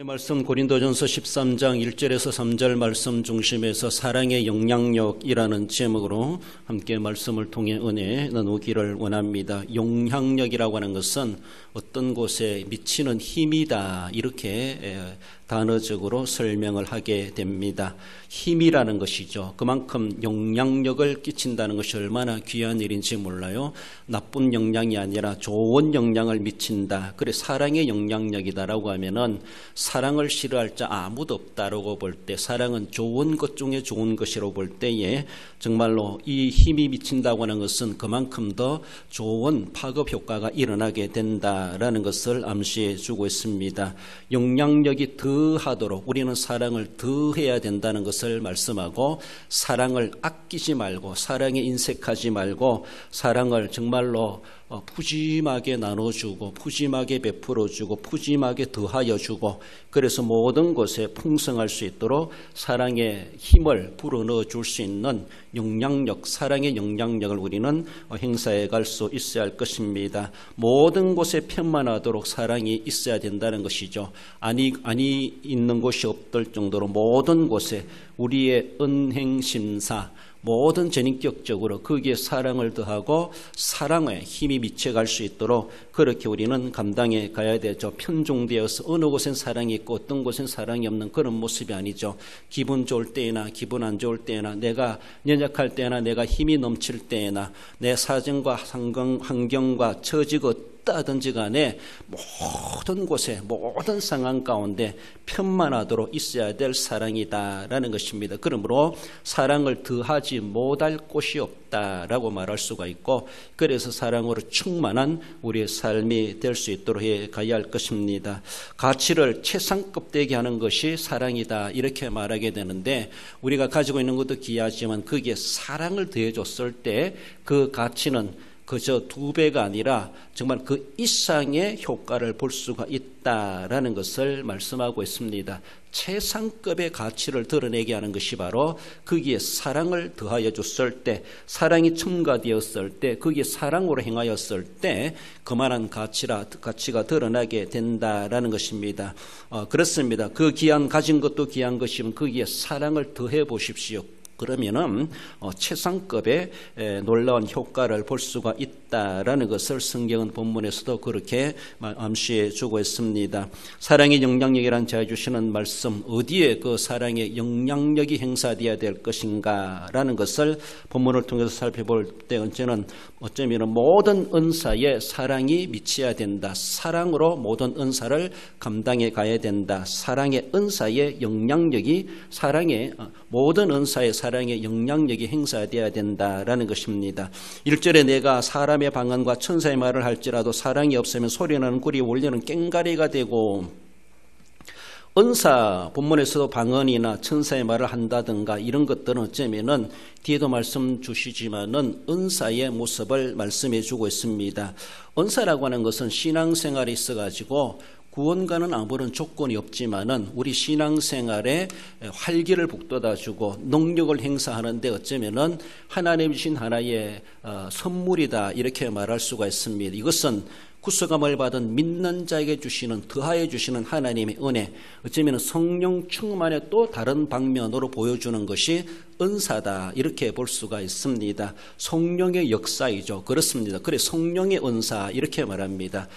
말씀 고린도전서 13장 1절에서 3절 말씀 중심에서 사랑의 영향력이라는 제목으로 함께 말씀을 통해 은혜 나누기를 원합니다. 영향력이라고 하는 것은 어떤 곳에 미치는 힘이다, 이렇게 단어적으로 설명을 하게 됩니다. 힘이라는 것이죠. 그만큼 영향력을 끼친다는 것이 얼마나 귀한 일인지 몰라요. 나쁜 영향이 아니라 좋은 영향을 미친다. 그래, 사랑의 영향력이다라고 하면은 사랑을 싫어할 자 아무도 없다라고 볼 때, 사랑은 좋은 것 중에 좋은 것이라고 볼 때에 정말로 이 힘이 미친다고 하는 것은 그만큼 더 좋은 파급 효과가 일어나게 된다라는 것을 암시해 주고 있습니다. 영향력이 더하도록 우리는 사랑을 더해야 된다는 것을 말씀하고, 사랑을 아끼지 말고 사랑에 인색하지 말고 사랑을 정말로 푸짐하게 나눠주고 푸짐하게 베풀어주고 푸짐하게 더하여주고, 그래서 모든 것에 풍성할 수 있도록 사랑의 힘을 불어넣어 줄 수 있는 영향력, 사랑의 영향력을 우리는 행사해 갈 수 있어야 할 것입니다. 모든 곳에 편만하도록 사랑이 있어야 된다는 것이죠. 아니 있는 곳이 없을 정도로 모든 곳에 우리의 은행심사, 모든 전인격적으로 거기에 사랑을 더하고 사랑에 힘이 미쳐갈 수 있도록 그렇게 우리는 감당해 가야 되죠. 편중되어서 어느 곳엔 사랑이 있고 어떤 곳엔 사랑이 없는 그런 모습이 아니죠. 기분 좋을 때나 기분 안 좋을 때나, 내가 연약할 때나 내가 힘이 넘칠 때나, 내 사정과 환경과 처지가 어떠하든지 간에 모든 곳에 모든 상황 가운데 편만하도록 있어야 될 사랑이다라는 것입니다. 그러므로 사랑을 더하지 못할 곳이 없다라고 말할 수가 있고, 그래서 사랑으로 충만한 우리의 삶이 될 수 있도록 해 가야 할 것입니다. 가치를 최상급 되게 하는 것이 사랑이다, 이렇게 말하게 되는데, 우리가 가지고 있는 것도 귀하지만 거기에 사랑을 더해줬을 때 그 가치는 그저 2배가 아니라 정말 그 이상의 효과를 볼 수가 있다라는 것을 말씀하고 있습니다. 최상급의 가치를 드러내게 하는 것이 바로 거기에 사랑을 더하여 줬을 때, 사랑이 첨가되었을 때, 거기에 사랑으로 행하였을 때 그만한 가치가 드러나게 된다라는 것입니다. 그렇습니다. 그 가진 것도 귀한 것이면 거기에 사랑을 더해 보십시오. 그러면은 최상급의 놀라운 효과를 볼 수가 있다라는 것을 성경은 본문에서도 그렇게 암시해 주고 있습니다. 사랑의 영향력이란 자에 주시는 말씀, 어디에 그 사랑의 영향력이 행사되어야 될 것인가라는 것을 본문을 통해서 살펴볼 때 어쩌면 모든 은사에 사랑이 미쳐야 된다. 사랑으로 모든 은사를 감당해 가야 된다. 사랑의 은사의 영향력이 모든 은사의 사랑의 영향력이 행사되어야 된다라는 것입니다. 1절에 내가 사람의 방언과 천사의 말을 할지라도 사랑이 없으면 소리나는 꿀이 울리는 꽹가리가 되고, 은사, 본문에서도 방언이나 천사의 말을 한다든가 이런 것들은 어쩌면은 뒤에도 말씀 주시지만은 은사의 모습을 말씀해 주고 있습니다. 은사라고 하는 것은 신앙생활에 있어가지고 구원과는 아무런 조건이 없지만은 우리 신앙생활에 활기를 북돋아주고 능력을 행사하는데 어쩌면은 하나님 주신 하나의 선물이다, 이렇게 말할 수가 있습니다. 이것은 구속함을 받은 믿는 자에게 더하여 주시는 하나님의 은혜, 어쩌면 성령 충만의 또 다른 방면으로 보여주는 것이 은사다, 이렇게 볼 수가 있습니다. 성령의 역사이죠. 그렇습니다. 그래, 성령의 은사, 이렇게 말합니다.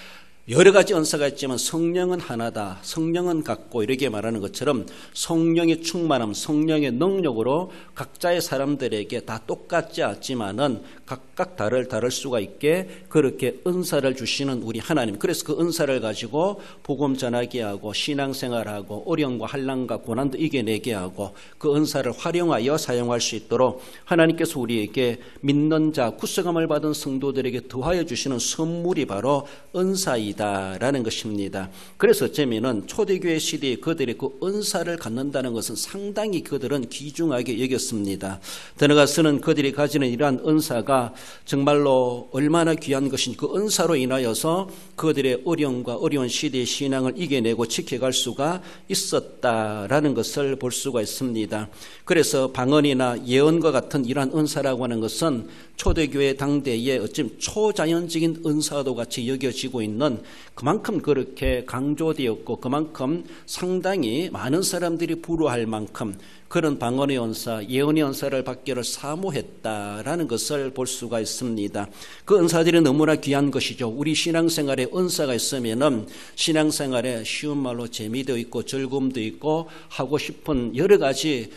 여러 가지 은사가 있지만 성령은 하나다, 성령은 같고, 이렇게 말하는 것처럼 성령의 충만함, 성령의 능력으로 각자의 사람들에게 다 똑같지 않지만은 각각 다를 수가 있게 그렇게 은사를 주시는 우리 하나님, 그래서 그 은사를 가지고 복음 전하게 하고 신앙생활하고 어려움과 환난과 고난도 이겨내게 하고 그 은사를 활용하여 사용할 수 있도록 하나님께서 우리에게 믿는 자, 구속함을 받은 성도들에게 더하여 주시는 선물이 바로 은사이다라는 것입니다. 그래서 어쩌면은 초대교회 시대에 그들이 그 은사를 갖는다는 것은 상당히 그들은 귀중하게 여겼습니다. 더 나아가서는 그들이 가지는 이러한 은사가 정말로 얼마나 귀한 것인지, 그 은사로 인하여서 그들의 어려운 시대의 신앙을 이겨내고 지켜갈 수가 있었다라는 것을 볼 수가 있습니다. 그래서 방언이나 예언과 같은 이러한 은사라고 하는 것은 초대교회 당대에 어쩌면 초자연적인 은사도 같이 여겨지고 있는 그만큼 그렇게 강조되었고 그만큼 상당히 많은 사람들이 부러워할 만큼 그런 방언의 은사, 예언의 은사를 받기를 사모했다라는 것을 볼 수가 있습니다. 그 은사들이 너무나 귀한 것이죠. 우리 신앙생활에 은사가 있으면은 신앙생활에 쉬운 말로 재미도 있고 즐거움도 있고 하고 싶은 여러 가지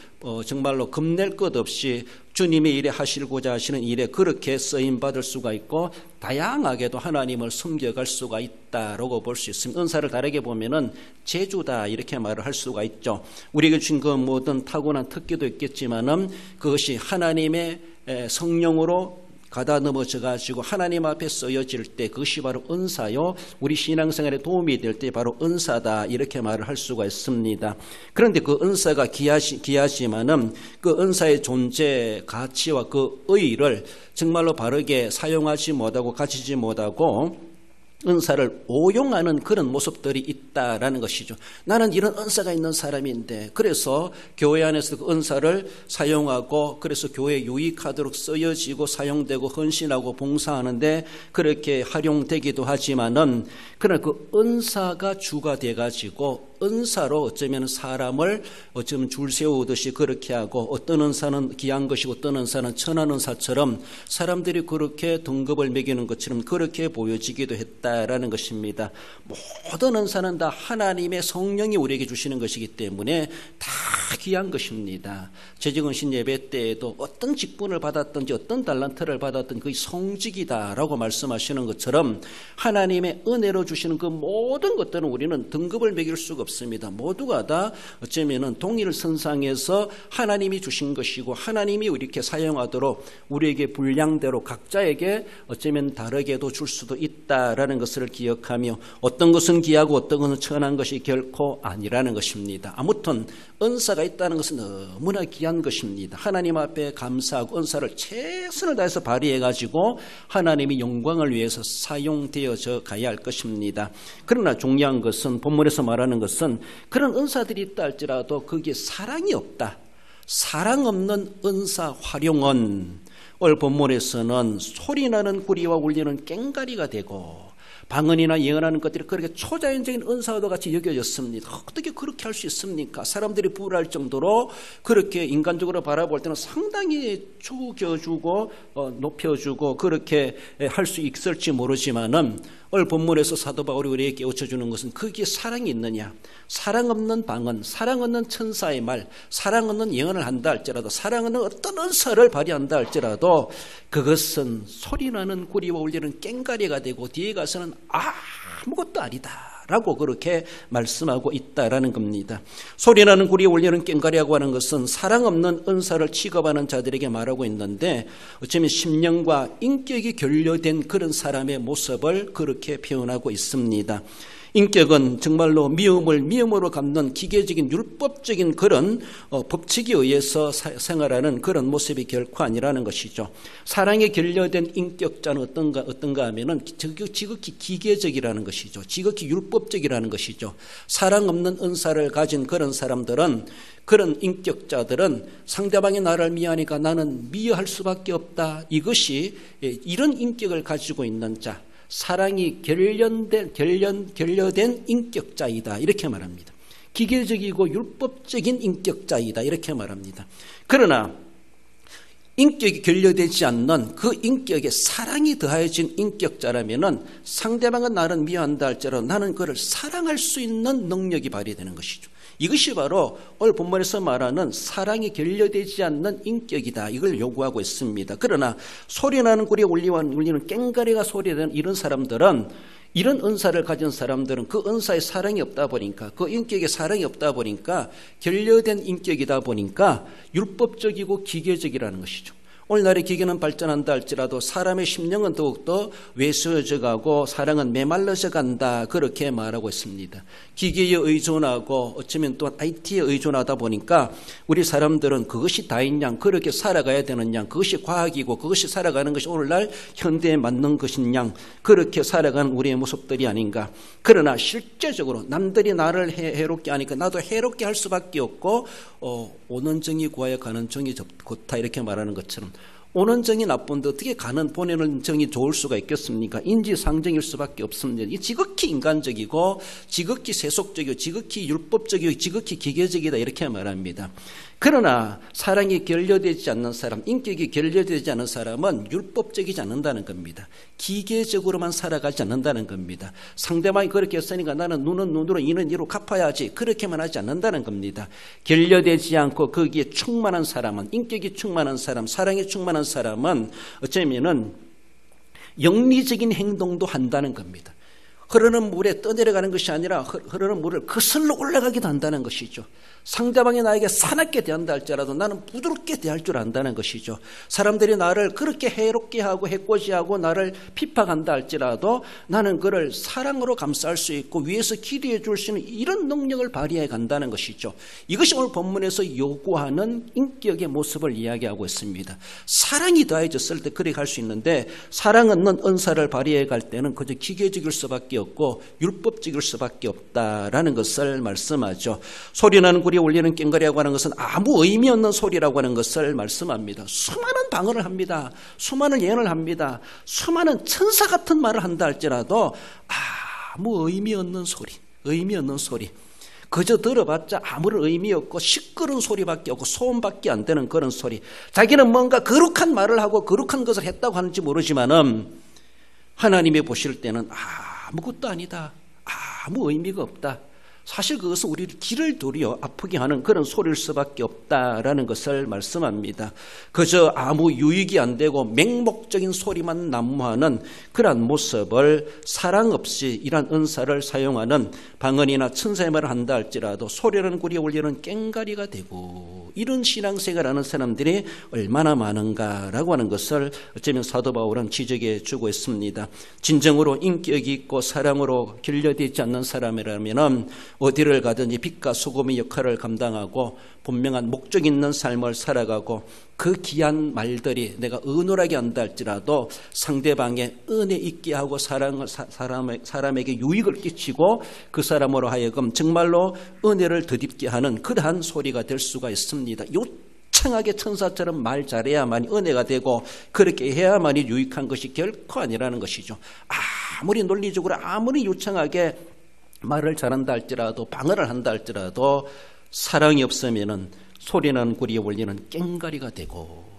정말로 겁낼 것 없이 주님의 일에 하시고자 하시는 일에 그렇게 쓰임받을 수가 있고 다양하게도 하나님을 섬겨갈 수가 있다라고 볼 수 있습니다. 은사를 다르게 보면은 재주다 이렇게 말을 할 수가 있죠. 우리에게 주신 그 모든 타고난 특기도 있겠지만은 그것이 하나님의 성령으로 가다 넘어져 가지고 하나님 앞에 쓰여질 때 그것이 바로 은사요, 우리 신앙생활에 도움이 될 때 바로 은사다 이렇게 말을 할 수가 있습니다. 그런데 그 은사가 귀하지만은 그 은사의 존재 가치와 그 의의를 정말로 바르게 사용하지 못하고 가지지 못하고 은사를 오용하는 그런 모습들이 있다라는 것이죠. 나는 이런 은사가 있는 사람인데 그래서 교회 안에서 그 은사를 사용하고 그래서 교회에 유익하도록 쓰여지고 사용되고 헌신하고 봉사하는데 그렇게 활용되기도 하지만은 그러나 그 은사가 주가 돼가지고 은사로 어쩌면 사람을 어쩌면 줄 세우듯이 그렇게 하고 어떤 은사는 귀한 것이고 어떤 은사는 천한 은사처럼 사람들이 그렇게 등급을 매기는 것처럼 그렇게 보여지기도 했다라는 것입니다. 모든 은사는 다 하나님의 성령이 우리에게 주시는 것이기 때문에 다 귀한 것입니다. 재직은신 예배 때에도 어떤 직분을 받았든지 어떤 달란트를 받았든지 그게 성직이다라고 말씀하시는 것처럼 하나님의 은혜로 주시는 그 모든 것들은 우리는 등급을 매길 수가 없습니다. 모두가 다 어쩌면은 동일 선상에서 하나님이 주신 것이고 하나님이 이렇게 사용하도록 우리에게 분량대로 각자에게 어쩌면 다르게도 줄 수도 있다라는 것을 기억하며 어떤 것은 귀하고 어떤 것은 천한 것이 결코 아니라는 것입니다. 아무튼 은사가 있다는 것은 너무나 귀한 것입니다. 하나님 앞에 감사하고 은사를 최선을 다해서 발휘해가지고 하나님의 영광을 위해서 사용되어져 가야 할 것입니다. 그러나 중요한 것은 본문에서 말하는 것은 그런 은사들이 있다 할지라도 거기에 사랑이 없다. 사랑 없는 은사 활용은 오늘 본문에서는 소리나는 구리와 울리는 꽹가리가 되고 방언이나 예언하는 것들이 그렇게 초자연적인 은사와도 같이 여겨졌습니다. 어떻게 그렇게 할 수 있습니까? 사람들이 부러워할 정도로 그렇게 인간적으로 바라볼 때는 상당히 죽여주고 높여주고 그렇게 할 수 있을지 모르지만은 오늘 본문에서 사도 바울이 우리에게 깨우쳐주는 것은 거기에 사랑이 있느냐, 사랑 없는 방언, 사랑 없는 천사의 말, 사랑 없는 예언을 한다 할지라도 사랑 없는 어떤 은사를 발휘한다 할지라도 그것은 소리나는 구리와 울리는 꽹가리가 되고 뒤에 가서는 아무것도 아니다 라고 그렇게 말씀하고 있다라는 겁니다. 소리나는 구리에 울리는 꽹가리라고 하는 것은 사랑 없는 은사를 취급하는 자들에게 말하고 있는데 어쩌면 심령과 인격이 결여된 그런 사람의 모습을 그렇게 표현하고 있습니다. 인격은 정말로 미움을 미움으로 갚는 기계적인 율법적인 그런 법칙에 의해서 생활하는 그런 모습이 결코 아니라는 것이죠. 사랑에 결여된 인격자는 어떤가 하면은 지극히 기계적이라는 것이죠. 지극히 율법적이라는 것이죠. 사랑 없는 은사를 가진 그런 사람들은 그런 인격자들은 상대방이 나를 미워하니까 나는 미워할 수밖에 없다. 이것이 이런 인격을 가지고 있는 자. 사랑이 결여된 인격자이다 이렇게 말합니다. 기계적이고 율법적인 인격자이다 이렇게 말합니다. 그러나 인격이 결여되지 않는 그 인격에 사랑이 더해진 인격자라면은 상대방은 나를 미워한다 할지라도 나는 그를 사랑할 수 있는 능력이 발휘되는 것이죠. 이것이 바로 오늘 본문에서 말하는 사랑이 결여되지 않는 인격이다. 이걸 요구하고 있습니다. 그러나 소리나는 구리에 울리는 꽹가리가 소리되는 이런 사람들은 이런 은사를 가진 사람들은 그 은사에 사랑이 없다 보니까 그 인격에 사랑이 없다 보니까 결여된 인격이다 보니까 율법적이고 기계적이라는 것이죠. 오늘날의 기계는 발전한다 할지라도 사람의 심령은 더욱더 왜소해져 가고 사랑은 메말라져 간다 그렇게 말하고 있습니다. 기계에 의존하고 어쩌면 또 IT에 의존하다 보니까 우리 사람들은 그것이 다인 양 그렇게 살아가야 되는 양 그것이 과학이고 그것이 살아가는 것이 오늘날 현대에 맞는 것인 양 그렇게 살아가는 우리의 모습들이 아닌가. 그러나 실제적으로 남들이 나를 해롭게 하니까 나도 해롭게 할 수밖에 없고 오는 정이 구하여 가는 정이 좋다 이렇게 말하는 것처럼 오는 정이 나쁜데 어떻게 가는 보내는 정이 좋을 수가 있겠습니까? 인지상정일 수밖에 없습니다. 이게 지극히 인간적이고 지극히 세속적이고 지극히 율법적이고 지극히 기계적이다 이렇게 말합니다. 그러나 사랑이 결여되지 않는 사람, 인격이 결여되지 않는 사람은 율법적이지 않는다는 겁니다. 기계적으로만 살아가지 않는다는 겁니다. 상대방이 그렇게 했으니까 나는 눈은 눈으로 이는 이로 갚아야지 그렇게만 하지 않는다는 겁니다. 결여되지 않고 거기에 충만한 사람은, 인격이 충만한 사람, 사랑이 충만한 사람은 어쩌면은 영리적인 행동도 한다는 겁니다. 흐르는 물에 떠내려가는 것이 아니라 흐르는 물을 거슬러 올라가기도 한다는 것이죠. 상대방이 나에게 사납게 대한다 할지라도 나는 부드럽게 대할 줄 안다는 것이죠. 사람들이 나를 그렇게 해롭게 하고 해코지하고 나를 핍박한다 할지라도 나는 그를 사랑으로 감싸할 수 있고 위에서 기도해 줄 수 있는 이런 능력을 발휘해 간다는 것이죠. 이것이 오늘 본문에서 요구하는 인격의 모습을 이야기하고 있습니다. 사랑이 더해졌을 때 그렇게 할 수 있는데 사랑 없는 은사를 발휘해 갈 때는 그저 기계적일 수밖에 없고 율법적일 수밖에 없다라는 것을 말씀하죠. 소리나는 구리에 울리는 꽹과리라고 하는 것은 아무 의미 없는 소리라고 하는 것을 말씀합니다. 수많은 방언을 합니다. 수많은 예언을 합니다. 수많은 천사 같은 말을 한다 할지라도 아무 의미 없는 소리, 의미 없는 소리. 그저 들어봤자 아무런 의미 없고 시끄러운 소리밖에 없고 소음밖에 안 되는 그런 소리. 자기는 뭔가 거룩한 말을 하고 거룩한 것을 했다고 하는지 모르지만은 하나님이 보실 때는 아무것도 아니다. 아무 의미가 없다. 사실 그것은 우리를 귀를 도려 아프게 하는 그런 소리일 수밖에 없다라는 것을 말씀합니다. 그저 아무 유익이 안 되고 맹목적인 소리만 난무하는 그러한 모습을 사랑 없이 이러한 은사를 사용하는 방언이나 천사의 말을 한다 할지라도 소리나는 구리에 울리는 꽹과리가 되고 이런 신앙생활하는 사람들이 얼마나 많은가라고 하는 것을 어쩌면 사도 바울은 지적해 주고 있습니다. 진정으로 인격이 있고 사랑으로 결여되지 않는 사람이라면 어디를 가든지 빛과 소금의 역할을 감당하고 분명한 목적 있는 삶을 살아가고 그 귀한 말들이 내가 은밀하게 한다 할지라도 상대방의 은혜 있게 하고 사람에게 유익을 끼치고 그 사람으로 하여금 정말로 은혜를 덧입게 하는 그러한 소리가 될 수가 있습니다. 요창하게 천사처럼 말 잘해야만이 은혜가 되고 그렇게 해야만이 유익한 것이 결코 아니라는 것이죠. 아무리 논리적으로 아무리 요창하게 말을 잘한다 할지라도 방언을 한다 할지라도 사랑이 없으면은 소리나는 구리에 울리는 꽹과리가 되고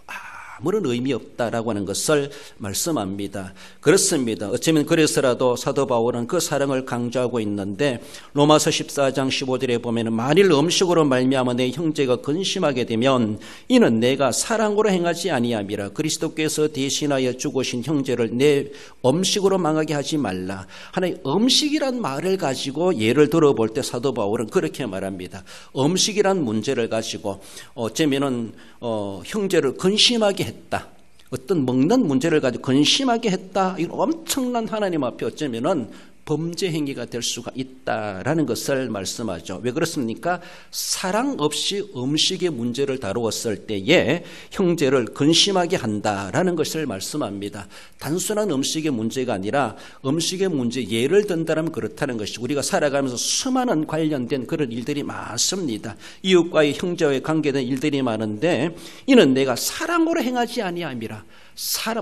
아무런 의미 없다라고 하는 것을 말씀합니다. 그렇습니다. 어쩌면 그래서라도 사도 바울은 그 사랑을 강조하고 있는데 로마서 14장 15절에 보면 만일 음식으로 말미암아 내 형제가 근심하게 되면 이는 내가 사랑으로 행하지 아니함이라. 그리스도께서 대신하여 죽으신 형제를 내 음식으로 망하게 하지 말라. 하나의 음식이란 말을 가지고 예를 들어볼 때 사도 바울은 그렇게 말합니다. 음식이란 문제를 가지고 어쩌면은 형제를 근심하게 했다. 어떤 먹는 문제를 가지고 근심하게 했다. 이런 엄청난 하나님 앞에 어쩌면은 범죄 행위가 될 수가 있다라는 것을 말씀하죠. 왜 그렇습니까? 사랑 없이 음식의 문제를 다루었을 때에 형제를 근심하게 한다라는 것을 말씀합니다. 단순한 음식의 문제가 아니라 음식의 문제 예를 든다면 그렇다는 것이 우리가 살아가면서 수많은 관련된 그런 일들이 많습니다. 이웃과의 형제와의 관계된 일들이 많은데 이는 내가 사랑으로 행하지 아니함이라.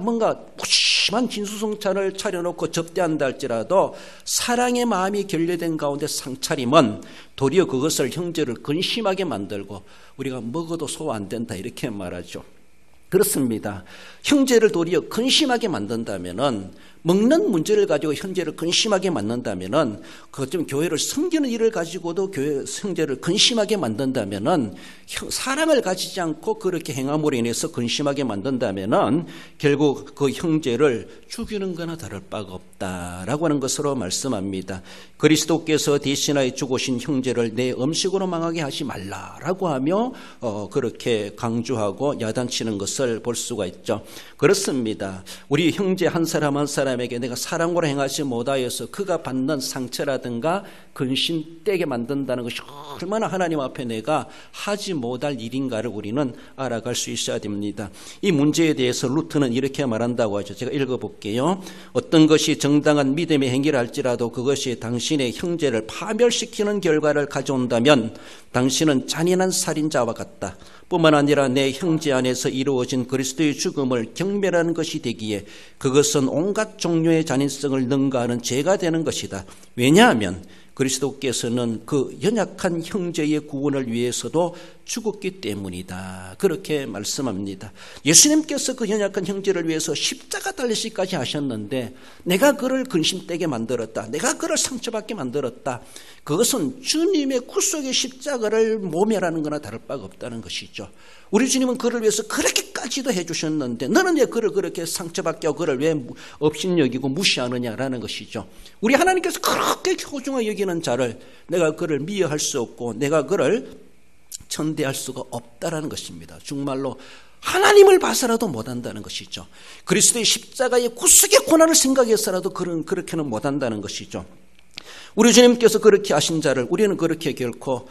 뭔가 무심한 진수성찬을 차려놓고 접대한다 할지라도 사랑의 마음이 결여된 가운데 상차림은 도리어 그것을 형제를 근심하게 만들고 우리가 먹어도 소화 안 된다 이렇게 말하죠. 그렇습니다. 형제를 도리어 근심하게 만든다면은 먹는 문제를 가지고 형제를 근심하게 만든다면은 그좀 교회를 섬기는 일을 가지고도 형제를 근심하게 만든다면은 사랑을 가지지 않고 그렇게 행함으로 인해서 근심하게 만든다면은 결국 그 형제를 죽이는 거나 다를 바가 없다라고 하는 것으로 말씀합니다. 그리스도께서 대신하여 죽으신 형제를 내 음식으로 망하게 하지 말라라고 하며 그렇게 강조하고 야단치는 것을 볼 수가 있죠. 그렇습니다. 우리 형제 한 사람 한 사람에게 내가 사랑으로 행하지 못하여서 그가 받는 상처라든가 근심되게 만든다는 것이 얼마나 하나님 앞에 내가 하지 못할 일인가를 우리는 알아갈 수 있어야 됩니다. 이 문제에 대해서 루트는 이렇게 말한다고 하죠. 제가 읽어볼게요. 어떤 것이 정당한 믿음의 행위를 할지라도 그것이 당신의 형제를 파멸시키는 결과를 가져온다면 당신은 잔인한 살인자와 같다. 뿐만 아니라 내 형제 안에서 이루어진 그리스도의 죽음을 경멸하는 것이 되기에 그것은 온갖 종류의 잔인성을 능가하는 죄가 되는 것이다. 왜냐하면 그리스도께서는 그 연약한 형제의 구원을 위해서도 죽었기 때문이다. 그렇게 말씀합니다. 예수님께서 그 연약한 형제를 위해서 십자가 달리시기까지 하셨는데 내가 그를 근심되게 만들었다. 내가 그를 상처받게 만들었다. 그것은 주님의 구속의 십자가를 모멸하는 거나 다를 바가 없다는 것이죠. 우리 주님은 그를 위해서 그렇게까지도 해주셨는데 너는 왜 그를 그렇게 상처받게 하고 그를 왜 업신여기고 무시하느냐라는 것이죠. 우리 하나님께서 그렇게 소중하게 여기는 자를 내가 그를 미워할 수 없고 내가 그를 천대할 수가 없다라는 것입니다. 정말로 하나님을 봐서라도 못한다는 것이죠. 그리스도의 십자가의 구속의 고난을 생각해서라도 그렇게는 못한다는 것이죠. 우리 주님께서 그렇게 하신 자를 우리는 그렇게 결코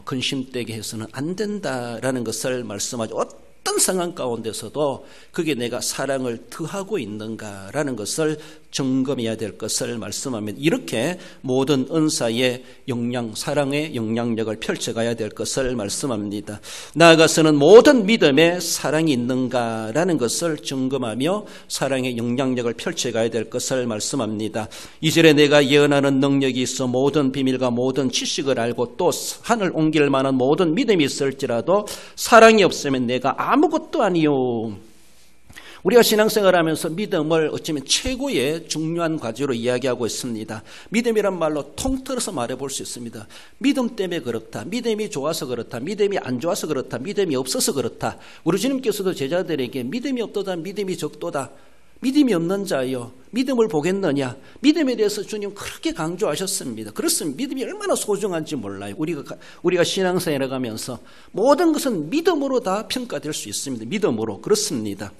근심되게 해서는 안 된다라는 것을 말씀하죠. 어떤 상황 가운데서도 그게 내가 사랑을 더하고 있는가라는 것을 점검해야 될 것을 말씀하면 이렇게 모든 은사의 사랑의 영향력을 펼쳐가야 될 것을 말씀합니다. 나아가서는 모든 믿음에 사랑이 있는가라는 것을 점검하며 사랑의 영향력을 펼쳐가야 될 것을 말씀합니다. 2절에 내가 예언하는 능력이 있어 모든 비밀과 모든 지식을 알고 또 하늘 옮길 만한 모든 믿음이 있을지라도 사랑이 없으면 내가 아무것도 아니요. 우리가 신앙생활하면서 믿음을 어쩌면 최고의 중요한 과제로 이야기하고 있습니다. 믿음이란 말로 통틀어서 말해볼 수 있습니다. 믿음 때문에 그렇다. 믿음이 좋아서 그렇다. 믿음이 안 좋아서 그렇다. 믿음이 없어서 그렇다. 우리 주님께서도 제자들에게 믿음이 없도다. 믿음이 적도다. 믿음이 없는 자여 믿음을 보겠느냐. 믿음에 대해서 주님 그렇게 강조하셨습니다. 그렇습니다. 믿음이 얼마나 소중한지 몰라요. 우리가 신앙생활을 가면서 모든 것은 믿음으로 다 평가될 수 있습니다. 믿음으로. 그렇습니다.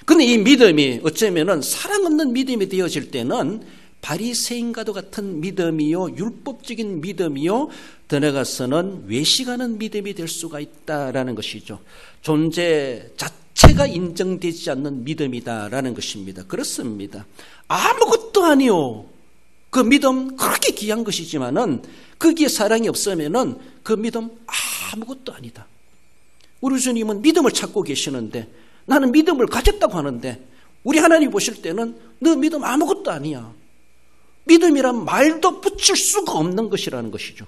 근데 이 믿음이 어쩌면은 사랑 없는 믿음이 되어질 때는 바리새인과도 같은 믿음이요, 율법적인 믿음이요, 더 나아가서는 외식하는 믿음이 될 수가 있다라는 것이죠. 존재 자체가 인정되지 않는 믿음이다라는 것입니다. 그렇습니다. 아무것도 아니요. 그 믿음 그렇게 귀한 것이지만은 거기에 사랑이 없으면은 그 믿음 아무것도 아니다. 우리 주님은 믿음을 찾고 계시는데 나는 믿음을 가졌다고 하는데 우리 하나님 보실 때는 너 믿음 아무것도 아니야. 믿음이란 말도 붙일 수가 없는 것이라는 것이죠.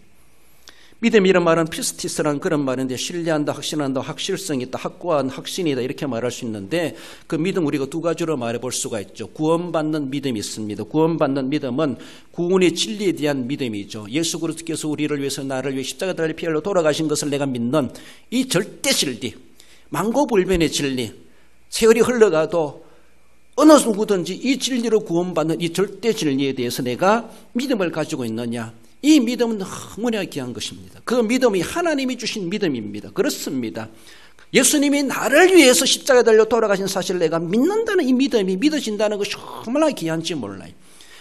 믿음이란 말은 피스티스라는 그런 말인데 신뢰한다, 확신한다, 확실성이 있다, 확고한 확신이다 이렇게 말할 수 있는데 그 믿음 우리가 두 가지로 말해볼 수가 있죠. 구원받는 믿음이 있습니다. 구원받는 믿음은 구원의 진리에 대한 믿음이죠. 예수 그리스도께서 우리를 위해서 나를 위해 십자가 달려 피 흘려 돌아가신 것을 내가 믿는 이 절대 진리, 만고불변의 진리, 세월이 흘러가도 어느 누구든지 이 진리로 구원받는 이 절대 진리에 대해서 내가 믿음을 가지고 있느냐. 이 믿음은 너무나 귀한 것입니다. 그 믿음이 하나님이 주신 믿음입니다. 그렇습니다. 예수님이 나를 위해서 십자가에 달려 돌아가신 사실을 내가 믿는다는 이 믿음이 믿어진다는 것이 얼마나 귀한지 몰라요.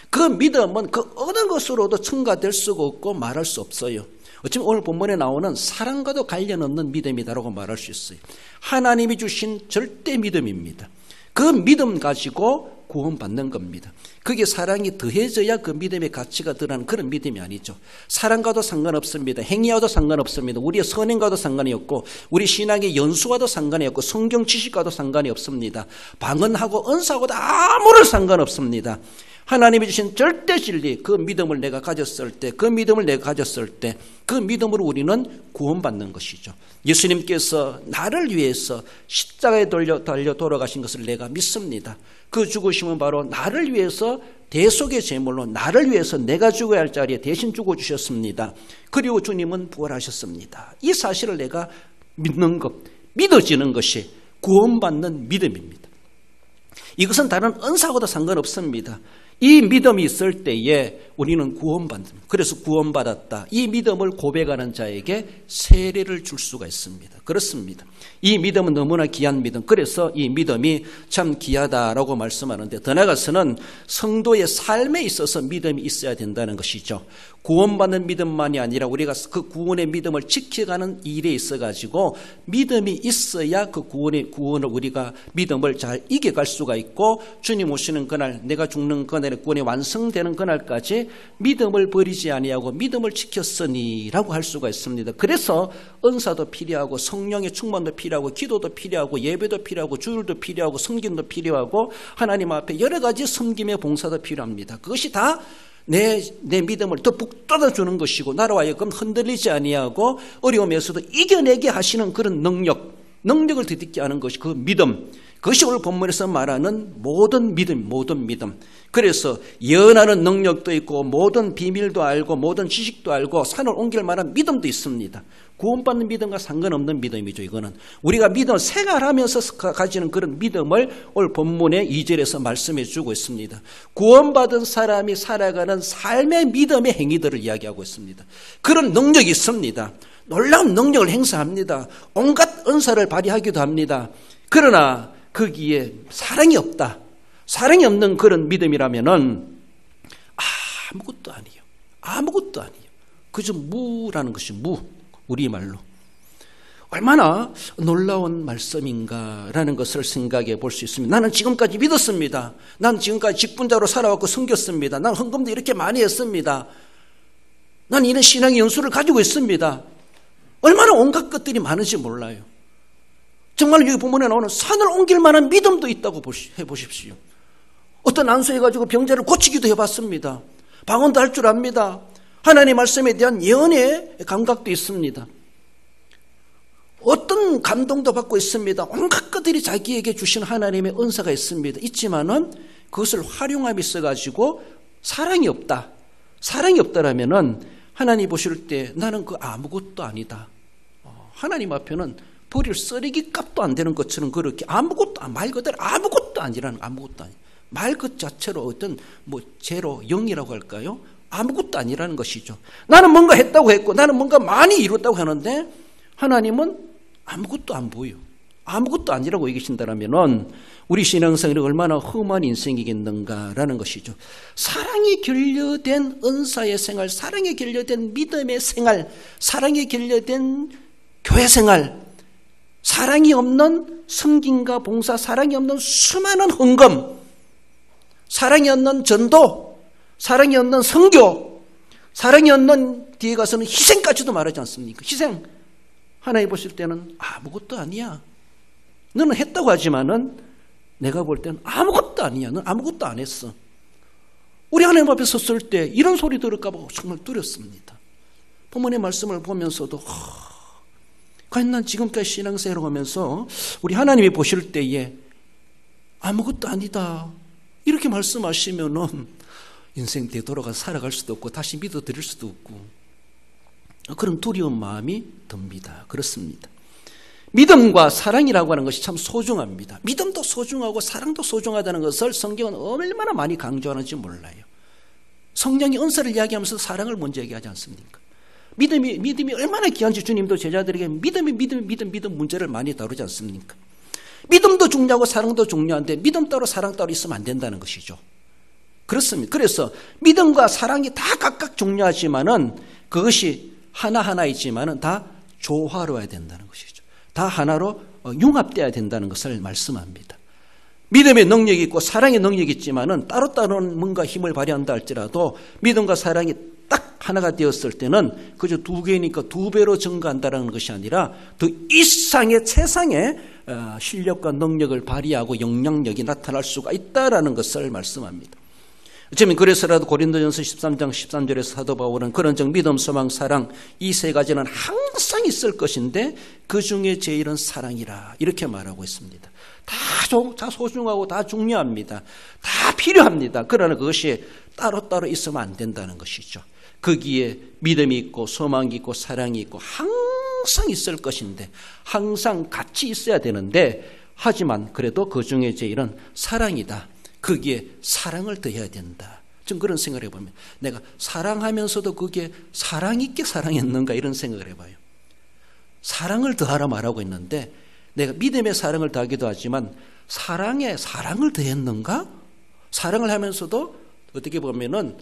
그 믿음은 그 어느 것으로도 첨가될 수가 없고 말할 수 없어요. 어쩌면 오늘 본문에 나오는 사랑과도 관련 없는 믿음이다라고 말할 수 있어요. 하나님이 주신 절대 믿음입니다. 그 믿음 가지고 구원받는 겁니다. 그게 사랑이 더해져야 그 믿음의 가치가 드러나는 그런 믿음이 아니죠. 사랑과도 상관없습니다. 행위와도 상관없습니다. 우리의 선행과도 상관이 없고 우리 신앙의 연수와도 상관이 없고 성경 지식과도 상관이 없습니다. 방언하고 은사하고도 아무런 상관없습니다. 하나님이 주신 절대 진리, 그 믿음을 내가 가졌을 때, 그 믿음으로 우리는 구원받는 것이죠. 예수님께서 나를 위해서 십자가에 달려 돌아가신 것을 내가 믿습니다. 그 죽으심은 바로 나를 위해서 대속의 제물로 나를 위해서 내가 죽어야 할 자리에 대신 죽어주셨습니다. 그리고 주님은 부활하셨습니다. 이 사실을 내가 믿는 것, 믿어지는 것이 구원받는 믿음입니다. 이것은 다른 은사하고도 상관없습니다. 이 믿음이 있을 때에 우리는 구원받습니다. 그래서 구원받았다. 이 믿음을 고백하는 자에게 세례를 줄 수가 있습니다. 그렇습니다. 이 믿음은 너무나 귀한 믿음. 그래서 이 믿음이 참 귀하다라고 말씀하는데, 더 나아가서는 성도의 삶에 있어서 믿음이 있어야 된다는 것이죠. 구원받는 믿음만이 아니라 우리가 그 구원의 믿음을 지켜가는 일에 있어가지고 믿음이 있어야 그 구원을 우리가 믿음을 잘 이겨갈 수가 있고, 주님 오시는 그날, 내가 죽는 그날에 구원이 완성되는 그날까지 믿음을 버리지 아니하고 믿음을 지켰으니라고 할 수가 있습니다. 그래서 은사도 필요하고 성령의 충만도 필요하고 기도도 필요하고 예배도 필요하고 주일도 필요하고 섬김도 필요하고 하나님 앞에 여러 가지 섬김의 봉사도 필요합니다. 그것이 다 내 믿음을 더 북돋아주는 것이고, 나로 하여금 흔들리지 아니하고 어려움에서도 이겨내게 하시는 그런 능력을 뒤집게 하는 것이 그 믿음. 그것이 오늘 본문에서 말하는 모든 믿음. 그래서 예언하는 능력도 있고 모든 비밀도 알고 모든 지식도 알고 산을 옮길 만한 믿음도 있습니다. 구원받는 믿음과 상관없는 믿음이죠. 이거는 우리가 믿음을 생활하면서 가지는 그런 믿음을 오늘 본문의 2절에서 말씀해 주고 있습니다. 구원받은 사람이 살아가는 삶의 믿음의 행위들을 이야기하고 있습니다. 그런 능력이 있습니다. 놀라운 능력을 행사합니다. 온갖 은사를 발휘하기도 합니다. 그러나 거기에 사랑이 없다. 사랑이 없는 그런 믿음이라면은 아무것도 아니에요. 그저 무라는 것이 우리말로. 얼마나 놀라운 말씀인가라는 것을 생각해 볼 수 있습니다. 나는 지금까지 믿었습니다. 나는 지금까지 직분자로 살아왔고 섬겼습니다. 나는 헌금도 이렇게 많이 했습니다. 나는 이런 신앙의 연수를 가지고 있습니다. 얼마나 온갖 것들이 많은지 몰라요. 정말 여기 본문에 나오는 산을 옮길 만한 믿음도 있다고 해보십시오. 어떤 안수해가지고 병자를 고치기도 해봤습니다. 방언도 할 줄 압니다. 하나님의 말씀에 대한 예언의 감각도 있습니다. 어떤 감동도 받고 있습니다. 온갖 것들이 자기에게 주신 하나님의 은사가 있습니다. 있지만은 그것을 활용함이 있어가지고 사랑이 없다. 사랑이 없다라면은 하나님 보실 때 나는 그 아무것도 아니다. 하나님 앞에는 버릴 쓰레기 값도 안 되는 것처럼 그렇게 말 그대로 아무것도 아니라는 아무것도 아니. 말 그 자체로 어떤 제로 0이라고 할까요? 아무것도 아니라는 것이죠. 나는 뭔가 했다고 했고 나는 뭔가 많이 이뤘다고 하는데 하나님은 아무것도 안 보여. 아무것도 아니라고 얘기하신다면 우리 신앙생활이 얼마나 험한 인생이겠는가라는 것이죠. 사랑에 결여된 은사의 생활, 사랑에 결여된 믿음의 생활, 사랑에 결여된 교회 생활, 사랑이 없는 섬김과 봉사, 사랑이 없는 수많은 헌금, 사랑이 없는 전도, 사랑이 없는 선교, 사랑이 없는 뒤에 가서는 희생까지도 말하지 않습니까? 희생. 하나님 보실 때는 아무것도 아니야. 너는 했다고 하지만은 내가 볼 때는 아무것도 아니야. 넌 아무것도 안 했어. 우리 하나님 앞에 섰을 때 이런 소리 들을까 봐 정말 두렵습니다. 본문의 말씀을 보면서도 과연 난 지금까지 신앙생활을 하면서 우리 하나님이 보실 때에 아무것도 아니다 이렇게 말씀하시면은 인생 되돌아가 살아갈 수도 없고 다시 믿어드릴 수도 없고 그런 두려운 마음이 듭니다. 그렇습니다. 믿음과 사랑이라고 하는 것이 참 소중합니다. 믿음도 소중하고 사랑도 소중하다는 것을 성경은 얼마나 많이 강조하는지 몰라요. 성령이 은사를 이야기하면서 사랑을 먼저 얘기하지 않습니까? 믿음이 얼마나 귀한지 주님도 제자들에게 믿음 문제를 많이 다루지 않습니까? 믿음도 중요하고 사랑도 중요한데 믿음 따로 사랑 따로 있으면 안 된다는 것이죠. 그렇습니다. 그래서 믿음과 사랑이 다 각각 중요하지만은 그것이 하나하나이지만은 다 조화로워야 된다는 것이죠. 다 하나로 융합되어야 된다는 것을 말씀합니다. 믿음의 능력이 있고 사랑의 능력이 있지만은 따로따로 뭔가 힘을 발휘한다 할지라도 믿음과 사랑이 딱 하나가 되었을 때는 그저 두 개니까 두 배로 증가한다는 것이 아니라 더 이상의 세상의 실력과 능력을 발휘하고 영향력이 나타날 수가 있다라는 것을 말씀합니다. 어쩌면 그래서라도 고린도전서 13장 13절에서 사도 바울은 그런즉 믿음, 소망, 사랑 이 세 가지는 항상 있을 것인데 그 중에 제일은 사랑이라 이렇게 말하고 있습니다. 다 소중하고 다 중요합니다. 다 필요합니다. 그러나 그것이 따로따로 있으면 안 된다는 것이죠. 거기에 믿음이 있고 소망이 있고 사랑이 있고 항상 있을 것인데 항상 같이 있어야 되는데 하지만 그래도 그 중에 제일은 사랑이다. 거기에 사랑을 더해야 된다. 좀 그런 생각을 해보면 내가 사랑하면서도 그게 사랑 있게 사랑했는가 이런 생각을 해봐요. 사랑을 더하라 말하고 있는데 내가 믿음의 사랑을 더하기도 하지만 사랑에 사랑을 더했는가? 사랑을 하면서도 어떻게 보면은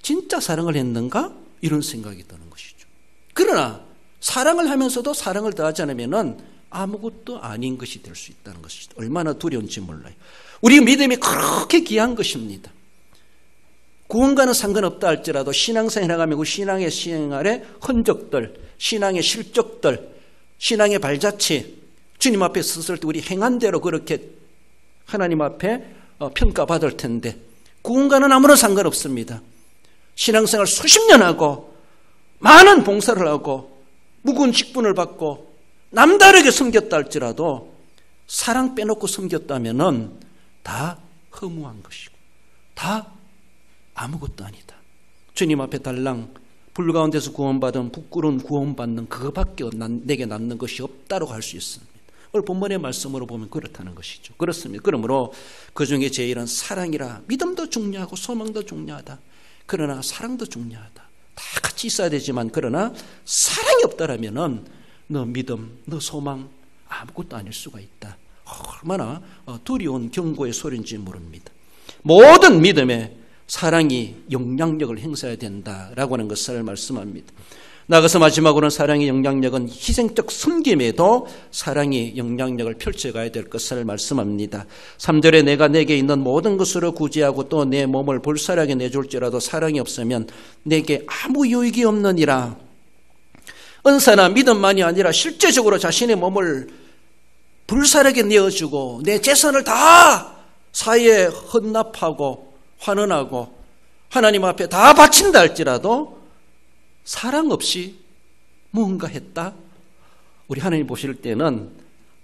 진짜 사랑을 했는가? 이런 생각이 드는 것이죠. 그러나 사랑을 하면서도 사랑을 더하지 않으면은 아무것도 아닌 것이 될 수 있다는 것이죠. 얼마나 두려운지 몰라요. 우리 믿음이 그렇게 귀한 것입니다. 구원과는 상관없다 할지라도 신앙생활 해가면 그 신앙의 생활의 흔적들, 신앙의 실적들, 신앙의 발자취, 주님 앞에 섰을 때 우리 행한 대로 그렇게 하나님 앞에 평가받을 텐데 구원과는 아무런 상관없습니다. 신앙생활 수십 년 하고 많은 봉사를 하고 묵은 직분을 받고 남다르게 섬겼다 할지라도 사랑 빼놓고 섬겼다면은 다 허무한 것이고 다 아무것도 아니다. 주님 앞에 달랑 불 가운데서 구원받은 부끄러운 구원받는 그거밖에 내게 남는 것이 없다고 할 수 있습니다. 오늘 본문의 말씀으로 보면 그렇다는 것이죠. 그렇습니다. 그러므로 그중에 제일은 사랑이라. 믿음도 중요하고 소망도 중요하다. 그러나 사랑도 중요하다. 다 같이 있어야 되지만 그러나 사랑이 없다라면은 너 믿음, 너 소망 아무것도 아닐 수가 있다. 얼마나 두려운 경고의 소리인지 모릅니다. 모든 믿음에 사랑이 영향력을 행사해야 된다라고 하는 것을 말씀합니다. 나아가서 마지막으로는 사랑의 영향력은 희생적 섬김에도 사랑이 영향력을 펼쳐가야 될 것을 말씀합니다. 3절에 내가 내게 있는 모든 것으로 구제하고 또 내 몸을 불살하게 내줄지라도 사랑이 없으면 내게 아무 유익이 없느니라. 은사나 믿음만이 아니라 실제적으로 자신의 몸을 불살하게 내어주고 내 재산을 다 사회에 헌납하고 환원하고 하나님 앞에 다 바친다 할지라도 사랑 없이 무언가 했다? 우리 하나님 보실 때는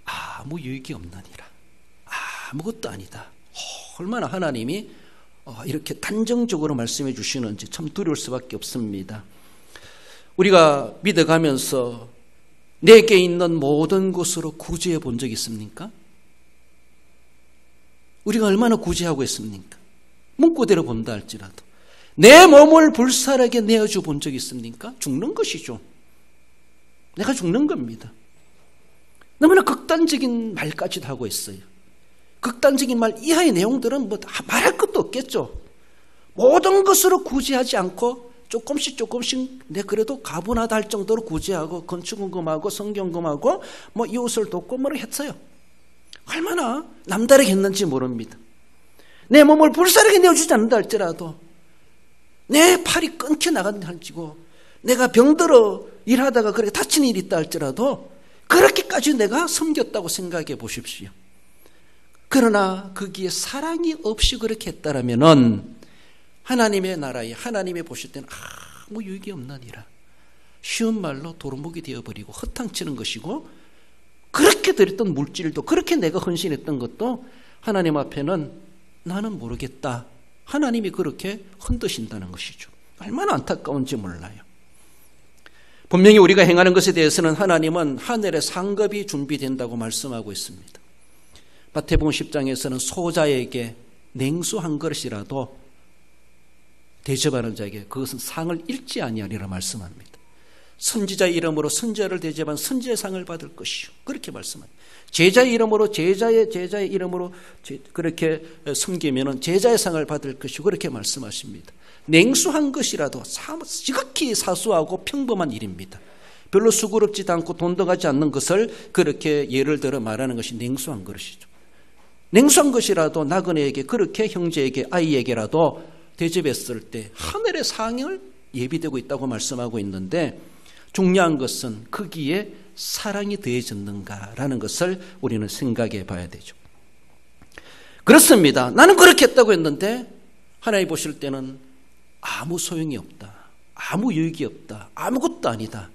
아무 유익이 없느니라. 아무것도 아니다. 얼마나 하나님이 이렇게 단정적으로 말씀해 주시는지 참 두려울 수밖에 없습니다. 우리가 믿어가면서 내게 있는 모든 것으로 구제해 본 적 있습니까? 우리가 얼마나 구제하고 있습니까? 문구대로 본다 할지라도 내 몸을 불살하게 내어줘 본 적 있습니까? 죽는 것이죠. 내가 죽는 겁니다. 너무나 극단적인 말까지도 하고 있어요. 극단적인 말 이하의 내용들은 뭐 말할 것도 없겠죠. 모든 것으로 구제하지 않고 조금씩 내 그래도 가분하다 할 정도로 구제하고 건축금하고 성경금하고 뭐 이웃을 돕고 뭐를 했어요. 얼마나 남다르게 했는지 모릅니다. 내 몸을 불살하게 내어주지 않는다 할지라도 내 팔이 끊겨 나간다 할지고 내가 병들어 일하다가 그렇게 다치는 일이 있다 할지라도 그렇게까지 내가 섬겼다고 생각해 보십시오. 그러나 거기에 사랑이 없이 그렇게 했다라면은 하나님의 나라에 하나님이 보실 때는 아무 유익이 없나니라. 쉬운 말로 도루묵이 되어버리고 허탕치는 것이고 그렇게 드렸던 물질도 그렇게 내가 헌신했던 것도 하나님 앞에는 나는 모르겠다. 하나님이 그렇게 흔드신다는 것이죠. 얼마나 안타까운지 몰라요. 분명히 우리가 행하는 것에 대해서는 하나님은 하늘의 상급이 준비된다고 말씀하고 있습니다. 마태복음 10장에서는 소자에게 냉수 한 그릇이라도 대접하는 자에게 그것은 상을 잃지 아니하리라 말씀합니다. 선지자의 이름으로 선지자를 대접한 선지자의 상을 받을 것이요. 그렇게 말씀합니다. 제자의 이름으로 제자의 이름으로 그렇게 섬기면 제자의 상을 받을 것이요. 그렇게 말씀하십니다. 냉수한 것이라도 지극히 사소하고 평범한 일입니다. 별로 수고롭지도 않고 돈 들어가지 않는 것을 그렇게 예를 들어 말하는 것이 냉수한 것이죠. 냉수한 것이라도 나그네에게 그렇게 형제에게 아이에게라도 대접했을 때 하늘의 상을 예비되고 있다고 말씀하고 있는데 중요한 것은 거기에 사랑이 더해졌는가라는 것을 우리는 생각해 봐야 되죠. 그렇습니다. 나는 그렇게 했다고 했는데 하나님 보실 때는 아무 소용이 없다. 아무 유익이 없다. 아무것도 아니다.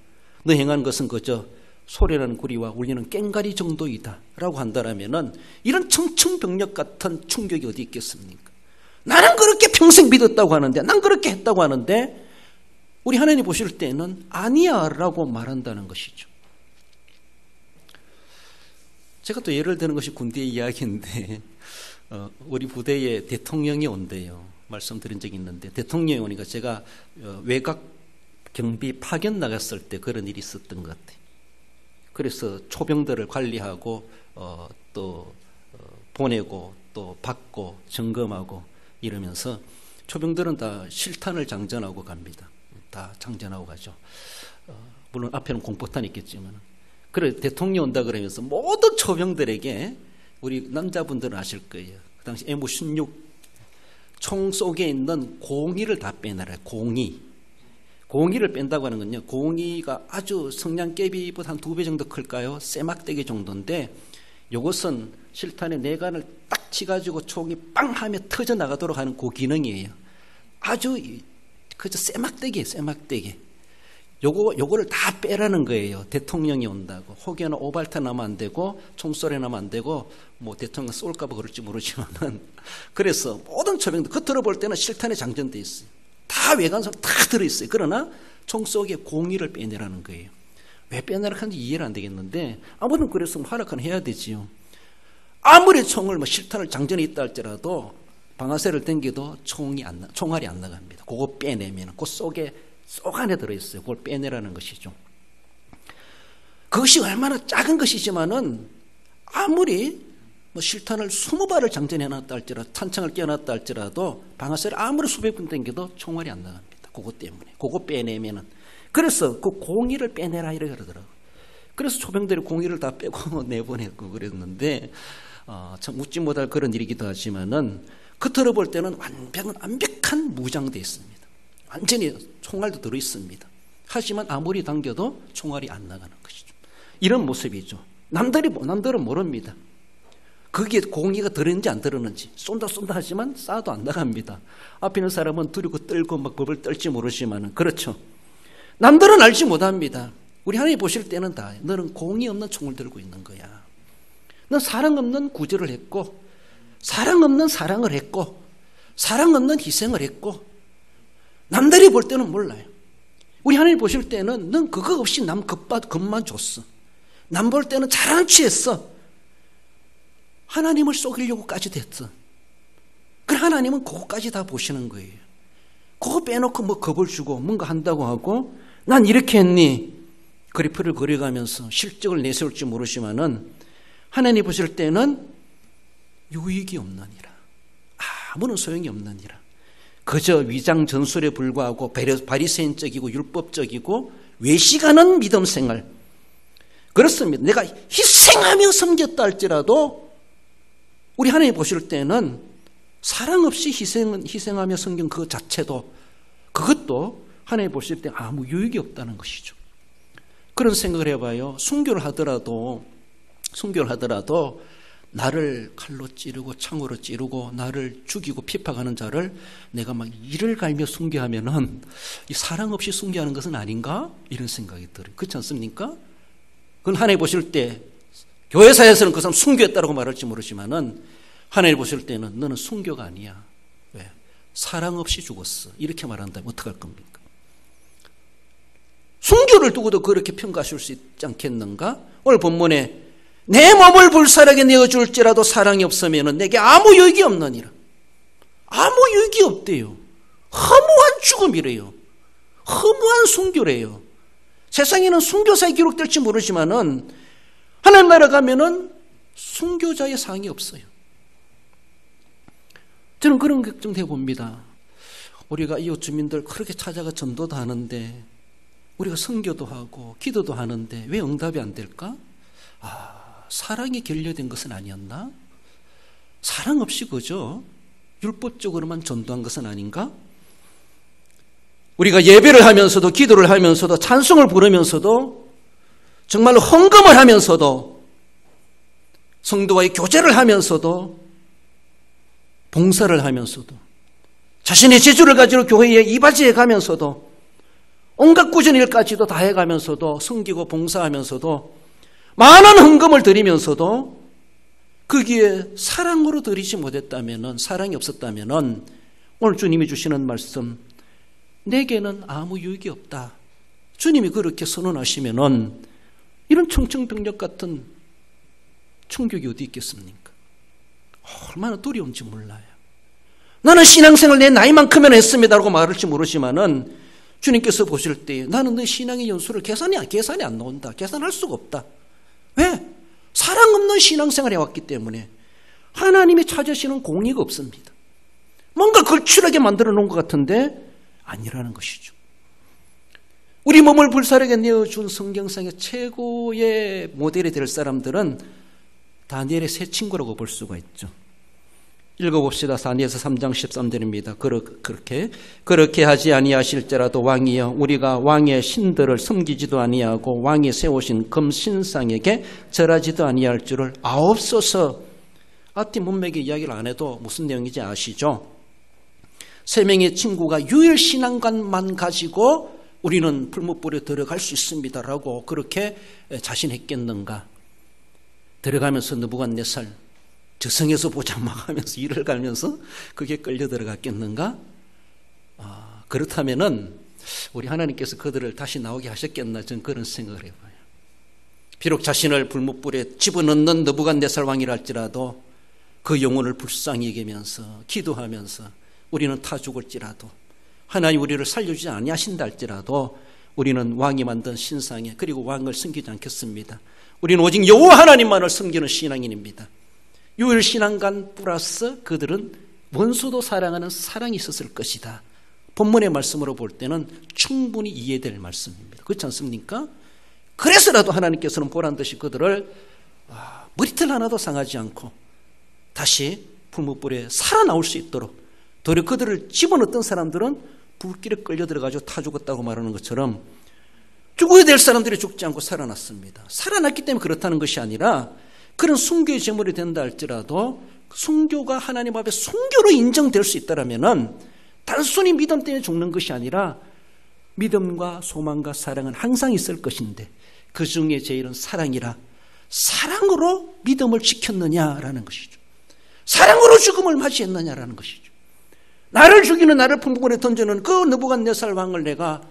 너 행한 것은 그저 소리나는 구리와 울리는 꽹가리 정도이다 라고 한다면 이런 청천벽력 같은 충격이 어디 있겠습니까? 나는 그렇게 평생 믿었다고 하는데 난 그렇게 했다고 하는데 우리 하나님 보실 때는 아니야 라고 말한다는 것이죠. 제가 또 예를 드는 것이 군대 이야기인데 우리 부대에 대통령이 온대요. 말씀드린 적이 있는데 대통령이 오니까 제가 외곽 경비 파견 나갔을 때 그런 일이 있었던 것 같아요. 그래서 초병들을 관리하고 또 보내고 또 받고 점검하고 이러면서 초병들은 다 실탄을 장전하고 갑니다. 다 장전하고 가죠. 물론 앞에는 공포탄이 있겠지만. 그래 대통령 온다 그러면서 모든 초병들에게 우리 남자분들은 아실 거예요. 그 당시 M16 총 속에 있는 공이를 다 빼내라. 공이를 뺀다고 하는 건요. 공이가 아주 성냥개비보다 한 2배 정도 클까요? 쇠막대기 정도인데 이것은 실탄에 내관을 딱 치가지고 총이 빵 하며 터져 나가도록 하는 그 기능이에요. 아주 그저 쇠막대기예요. 쇠막대기. 요거를 다 빼라는 거예요. 대통령이 온다고. 혹여나 오발탄 나면 안 되고 총소리 나면 안 되고 뭐 대통령 쏠까 봐 그럴지 모르지만은 그래서 모든 초병들 겉으로 볼 때는 실탄에 장전돼 있어요. 다 외관상 다 들어있어요. 그러나 총 속에 공이를 빼내라는 거예요. 왜 빼내라 하는지 이해를 안 되겠는데 아무튼 그래서 활약은 해야 되지요. 아무리 총을 실탄을 장전해 있다 할지라도 방아쇠를 당겨도 총알이 안 나갑니다. 그거 빼내면 그 속에 쏙 안에 들어있어요. 그걸 빼내라는 것이죠. 그것이 얼마나 작은 것이지만은 아무리 실탄을 20발을 장전해놨다 할지라도 탄창을 끼워놨다 할지라도 방아쇠를 아무리 수백 번 당겨도 총알이 안 나갑니다. 그것 때문에. 그거 빼내면은. 그래서 그 공의를 빼내라 이렇게 그러더라고요. 그래서 초병들이 공의를 다 빼고 내보냈고 그랬는데 참 웃지 못할 그런 일이기도 하지만은 겉으로 볼 때는 완벽한 무장되어 있습니다. 완전히 총알도 들어있습니다. 하지만 아무리 당겨도 총알이 안 나가는 것이죠. 이런 모습이죠. 남들은 모릅니다. 거기에 공기가 들었는지 안 들었는지 쏜다 하지만 쏴도 안 나갑니다. 앞에 있는 사람은 두리고 떨고 막 법을 떨지 모르지만 그렇죠. 남들은 알지 못합니다. 우리 하나님 보실 때는 다 너는 공이 없는 총을 들고 있는 거야. 넌 사랑 없는 구절을 했고 사랑 없는 사랑을 했고 사랑 없는 희생을 했고 남들이 볼 때는 몰라요. 우리 하나님 보실 때는 넌 그거 없이 남 겁만 줬어. 남 볼 때는 잘한 취했어. 하나님을 속이려고까지 됐어. 그 하나님은 그거까지 다 보시는 거예요. 그거 빼놓고 뭐 겁을 주고 뭔가 한다고 하고 난 이렇게 했니? 그래프를 그려가면서 실적을 내세울지 모르지만은 하나님 보실 때는 유익이 없느니라. 아무런 소용이 없느니라. 그저 위장 전술에 불과하고 바리새인적이고 율법적이고 외식하는 믿음 생활. 그렇습니다. 내가 희생하며 섬겼다 할지라도 우리 하나님 보실 때는 사랑 없이 희생하며 섬긴 그 자체도 그것도 하나님 보실 때 아무 유익이 없다는 것이죠. 그런 생각을 해봐요. 순교를 하더라도 나를 칼로 찌르고 창으로 찌르고 나를 죽이고 핍박하는 자를 내가 막 이를 갈며 순교하면은 이 사랑 없이 순교하는 것은 아닌가? 이런 생각이 들어요. 그렇지 않습니까? 그건 하나님 보실 때 교회사에서는 그 사람 순교했다고 말할지 모르지만은 하나님 보실 때는 너는 순교가 아니야. 왜? 사랑 없이 죽었어. 이렇게 말한다면 어떡할 겁니까? 순교를 두고도 그렇게 평가하실 수 있지 않겠는가? 오늘 본문에 내 몸을 불사르게 내어줄지라도 사랑이 없으면 내게 아무 유익이 없느니라. 아무 유익이 없대요. 허무한 죽음이래요. 허무한 순교래요. 세상에는 순교사에 기록될지 모르지만은 하나님 나라 가면은 순교자의 상이 없어요. 저는 그런 걱정해 봅니다. 우리가 이웃 주민들 그렇게 찾아가 전도도 하는데 우리가 선교도 하고 기도도 하는데 왜 응답이 안 될까? 사랑이 결여된 것은 아니었나? 사랑 없이 그저 율법적으로만 전도한 것은 아닌가? 우리가 예배를 하면서도 기도를 하면서도 찬송을 부르면서도 정말로 헌금을 하면서도 성도와의 교제를 하면서도 봉사를 하면서도 자신의 재주를 가지고 교회에 이바지해 가면서도 온갖 꾸준 일까지도 다 해가면서도 섬기고 봉사하면서도 많은 헌금을 드리면서도 거기에 사랑으로 드리지 못했다면 사랑이 없었다면 오늘 주님이 주시는 말씀 내게는 아무 유익이 없다. 주님이 그렇게 선언하시면 이런 청천벽력 같은 충격이 어디 있겠습니까? 얼마나 두려운지 몰라요. 나는 신앙생활 내 나이만큼은 했습니다라고 말할지 모르지만은 주님께서 보실 때 나는 너 신앙의 연수를 계산이 안 나온다. 계산할 수가 없다. 왜? 사랑 없는 신앙생활을 해왔기 때문에 하나님이 찾으시는 공의가 없습니다. 뭔가 걸출하게 만들어 놓은 것 같은데 아니라는 것이죠. 우리 몸을 불사르게 내어준 성경상의 최고의 모델이 될 사람들은 다니엘의 세 친구라고 볼 수가 있죠. 읽어봅시다. 다니엘서 3장 13절입니다. 그렇게 하지 아니하실지라도 왕이여 우리가 왕의 신들을 섬기지도 아니하고 왕이 세우신 금신상에게 절하지도 아니할 줄을 아옵소서. 앞뒤 문맥의 이야기를 안 해도 무슨 내용인지 아시죠? 세 명의 친구가 유일신앙관만 가지고 우리는 풀무불에 들어갈 수 있습니다라고 그렇게 자신했겠는가? 들어가면서 느부갓네살 저승에서 보자 막 하면서 이를 갈면서 그게 끌려 들어갔겠는가? 그렇다면은 우리 하나님께서 그들을 다시 나오게 하셨겠나? 저는 그런 생각을 해봐요. 비록 자신을 불못불에 집어넣는 느부갓네살 왕이라 할지라도 그 영혼을 불쌍히 여기면서 기도하면서 우리는 타 죽을지라도 하나님 우리를 살려주지 아니하신다 할지라도 우리는 왕이 만든 신상에 그리고 왕을 섬기지 않겠습니다. 우리는 오직 여호와 하나님만을 섬기는 신앙인입니다. 유일신앙관 플러스 그들은 원수도 사랑하는 사랑이 있었을 것이다. 본문의 말씀으로 볼 때는 충분히 이해될 말씀입니다. 그렇지 않습니까? 그래서라도 하나님께서는 보란듯이 그들을 머리털 하나도 상하지 않고 다시 풀무불에 살아나올 수 있도록 도리어 그들을 집어넣었던 사람들은 불길에 끌려 들어가지고 타 죽었다고 말하는 것처럼 죽어야 될 사람들이 죽지 않고 살아났습니다. 살아났기 때문에 그렇다는 것이 아니라 그런 순교의 제물이 된다 할지라도 순교가 하나님 앞에 순교로 인정될 수 있다면 단순히 믿음 때문에 죽는 것이 아니라 믿음과 소망과 사랑은 항상 있을 것인데 그 중에 제일은 사랑이라 사랑으로 믿음을 지켰느냐라는 것이죠. 사랑으로 죽음을 맞이했느냐라는 것이죠. 나를 죽이는 나를 풍부군에 던져놓은 그 느부갓네살 왕을 내가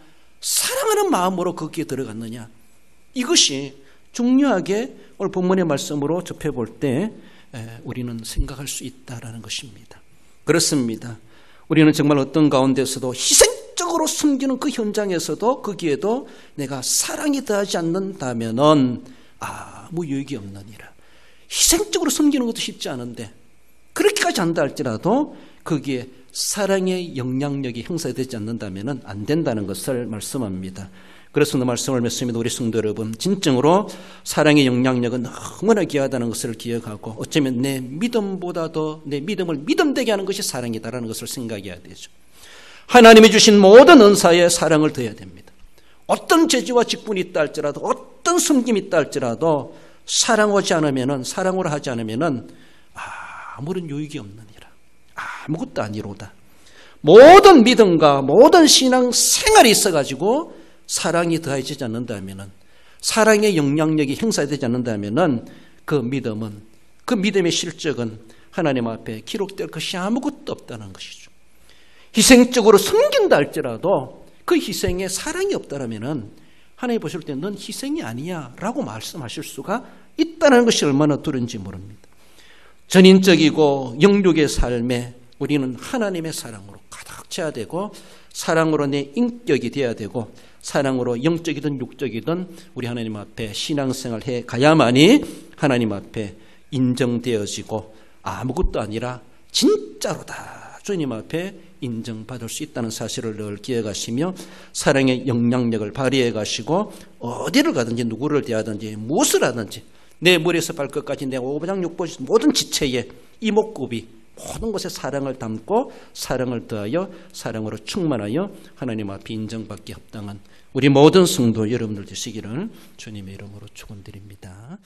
사랑하는 마음으로 거기에 들어갔느냐. 이것이 중요하게 오늘 본문의 말씀으로 접해볼 때 우리는 생각할 수 있다라는 것입니다. 그렇습니다. 우리는 정말 어떤 가운데서도 희생적으로 숨기는 그 현장에서도 거기에도 내가 사랑이 더하지 않는다면은 아무 유익이 없느니라. 희생적으로 숨기는 것도 쉽지 않은데 그렇게까지 한다 할지라도 거기에 사랑의 영향력이 형성되지 않는다면 안 된다는 것을 말씀합니다. 그래서 그 말씀을 맺습니다. 우리 성도 여러분, 진정으로 사랑의 영향력은 너무나 귀하다는 것을 기억하고 어쩌면 내 믿음보다도 내 믿음을 믿음되게 하는 것이 사랑이다라는 것을 생각해야 되죠. 하나님이 주신 모든 은사에 사랑을 더해야 됩니다. 어떤 재주와 직분이 있다 할지라도 어떤 섬김이 있다 할지라도 사랑하지 않으면은 사랑으로 하지 않으면은 아무런 유익이 없느니라. 아무것도 아니로다. 모든 믿음과 모든 신앙 생활이 있어가지고 사랑이 더해지지 않는다면은 사랑의 영향력이 행사되지 않는다면은 그 믿음은 그 믿음의 실적은 하나님 앞에 기록될 것이 아무것도 없다는 것이죠. 희생적으로 섬긴다 할지라도 그 희생에 사랑이 없다라면은 하나님 보실 때 넌 희생이 아니야라고 말씀하실 수가 있다는 것이 얼마나 두려운지 모릅니다. 전인적이고 영육의 삶에 우리는 하나님의 사랑으로 가득 채야 되고 사랑으로 내 인격이 되어야 되고 사랑으로 영적이든 육적이든 우리 하나님 앞에 신앙생활 해 가야만이 하나님 앞에 인정되어지고 아무것도 아니라 진짜로다 주님 앞에 인정받을 수 있다는 사실을 늘 기억하시며 사랑의 영향력을 발휘해 가시고 어디를 가든지 누구를 대하든지 무엇을 하든지 내 머리에서 발끝까지 내 오장육부 모든 지체에 이목구비 모든 곳에 사랑을 담고 사랑을 더하여 사랑으로 충만하여 하나님 앞에 인정받기 합당한 우리 모든 성도 여러분들 되시기를 주님의 이름으로 축원드립니다.